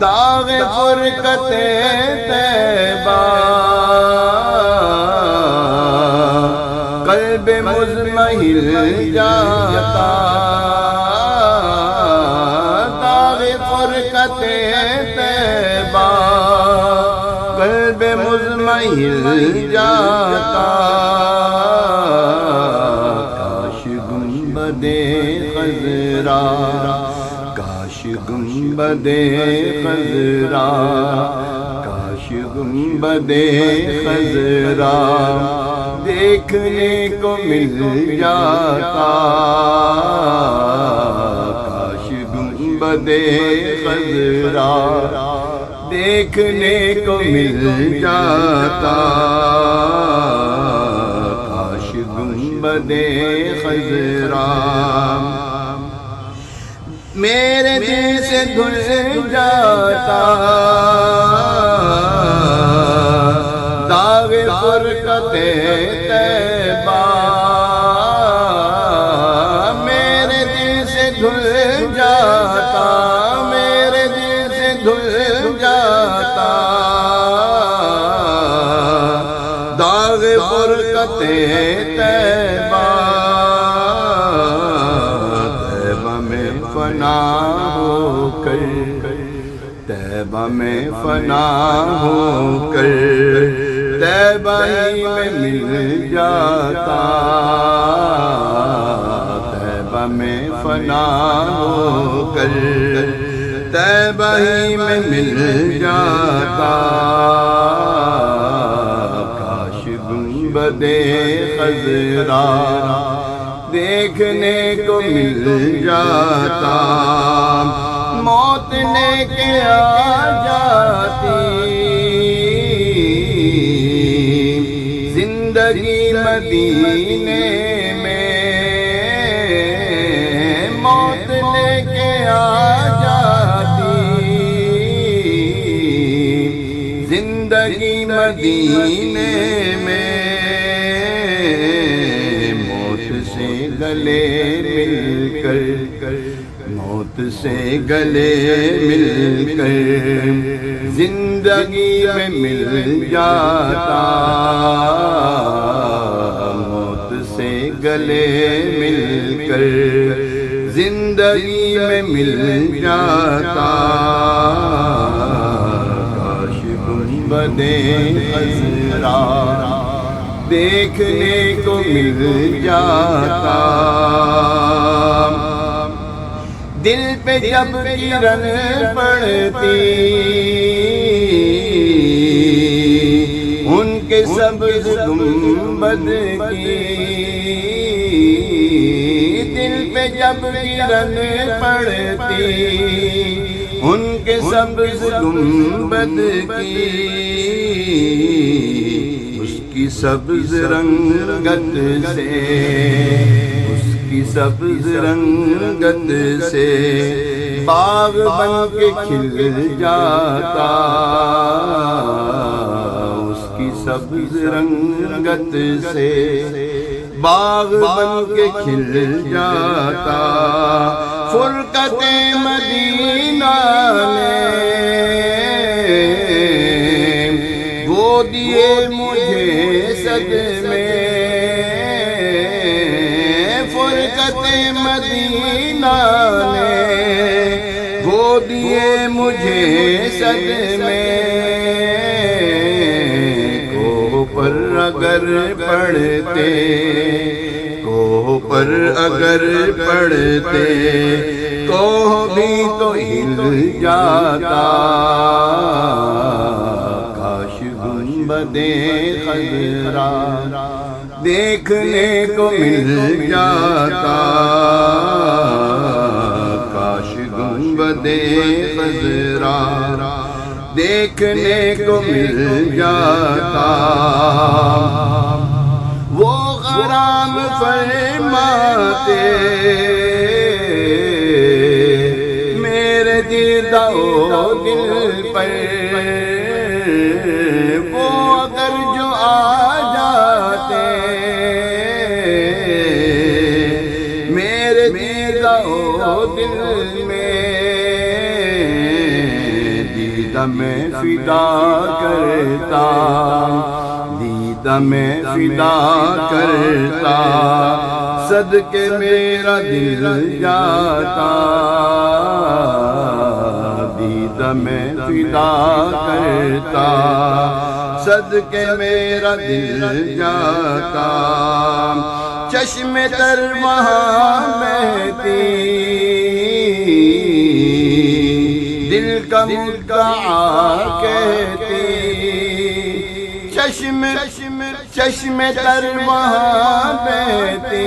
داغ فرقت طیبہ قلب مضمحل جاتا، داغ فرقت طیبہ قلب مضمحل جاتا، کاش گنبد خضرا، کاش گنبد خضرا، کاش گنبد خضرا دیکھنے کو مل جاتا، کاش گنبد خضرا دیکھنے کو مل جاتا، کاش گنبد خضرا میرے دل سے دھل جاتا، داغ فرقت طیبہ میرے دل سے دھل جاتا، میرے دل سے دھل جاتا، داغ فرقت طیبہ فنا ہو کر، طیبہ میں فنا ہو کر طیبہ ہی میں مل جاتا، طیبہ میں فنا ہو کر طیبہ ہی میں مل جاتا، کاش گنبد خضرا دیکھنے کو مل جاتا، موت لے کے آ جاتی زندگی مدینے میں، موت لے کے آ جاتی زندگی مدینے میں، گلے مل کر، موت سے گلے مل کر زندگی میں مل جاتا، موت سے گلے مل کر زندگی میں مل جاتا، کاش گنبد خضرا دیکھنے کو مل جاتا، دل پہ جب کرن پڑتی ان کے سبز گنبد کی، دل پہ جب کرن پڑتی ان کے سبز گنبد کی، اس کی سبز رنگت سے، اس کی سبز رنگت سے باغ بن کے کھل جاتا، اس کی سبز رنگت سے باغ بن کے کھل جاتا، فرقت مدینہ نے وہ دیے مجھے صدمے، فرقت مدینہ نے وہ دیے مجھے صدمے، کوہ پر اگر پڑھتے، کوہ پر اگر پڑھتے کوہ بھی تو ہل جاتا، کاش گنبد خضرا دیکھنے کو مل جاتا، کاش گنبد خضرا دیکھنے کو مل جاتا، وہ غرام فرماتے میرے دیدہ و دل پر، وہ اگر جو آ جاتے میرے دیدہ و دل میں، میں فدا کرتا، دیدہ میں فدا کرتا، صدقے میرا دل جاتا، دیدہ میں فدا کرتا، صدقے میرا دل جاتا، چشم تر وہاں بہتی، دل کا مدعا کہتی، چشم تر وہاں بہتی،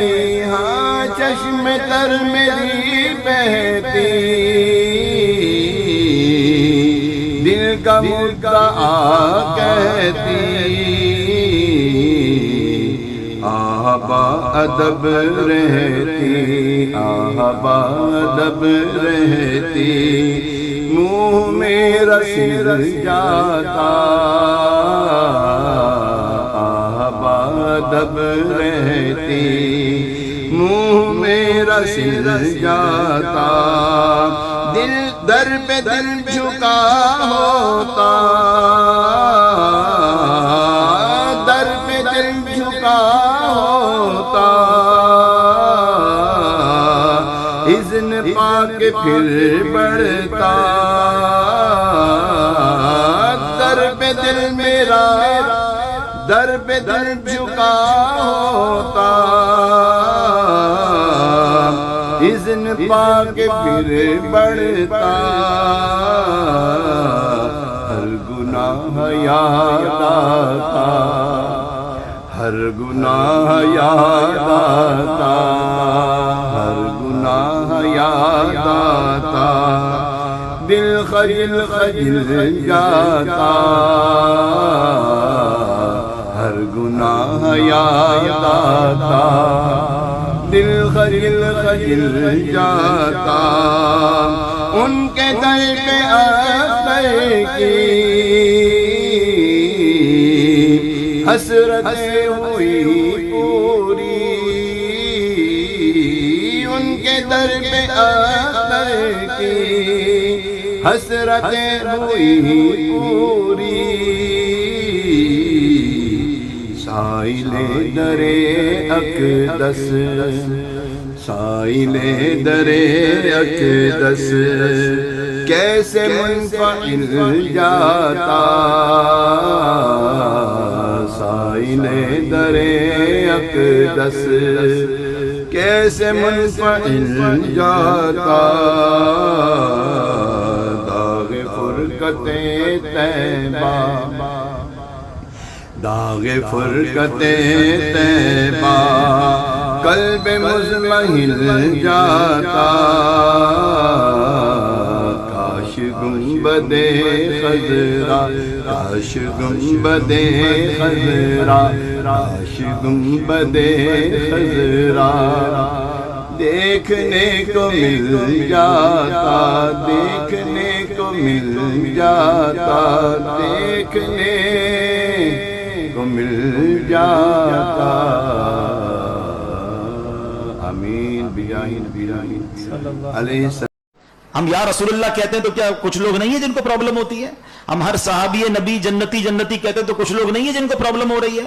ہاں چشم تر میری بہتی، دل کا مدعا کہتی، آہ با ادب رہتی، آہ با ادب رہتی، منہ میرا سر جاتا، آہ با ادب رہتی، منہ میرا سر جاتا، دل در پہ دل جھکا ہوتا، در پہ دل جھکا ہوتا، اذن پا کے پھر بڑھتا، در پہ دل میرا، در پہ دل جھکا ہوتا، اذن پا کے پھر بڑھتا، ہر گناہ یاد آتا، ہر گناہ یاد آتا، ہر گناہ یاد آتا، دل خجل خجل جاتا، ہر گناہ یاد آتا، دل خجل خجل جاتا، ان کے در پہ آقا کی حسرتیں ہوئی پوری، ان کے در پہ آقا کی حسرتیں ہوئی پوری، سائل در اقدس، سائل در اقدس کیسے منفعل جاتا، سائل در اقدس کیسے منفعل جاتا، داغ فرقت طیبہ، داغ فرقت طیبہ قلب مضمحل جاتا، کاش گنبد خضرا، کاش گنبد خضرا، کاش گنبد خضرا دیکھنے کو مل جاتا، دیکھنے کو مل جاتا، دیکھنے کو مل جاتا، آمین بجاہ نبی علیہ السلام۔ ہم یا رسول اللہ کہتے ہیں تو کیا کچھ لوگ نہیں ہیں جن کو پرابلم ہوتی ہے؟ ہم ہر صحابی نبی جنتی جنتی کہتے ہیں تو کچھ لوگ نہیں ہیں جن کو پرابلم ہو رہی ہے؟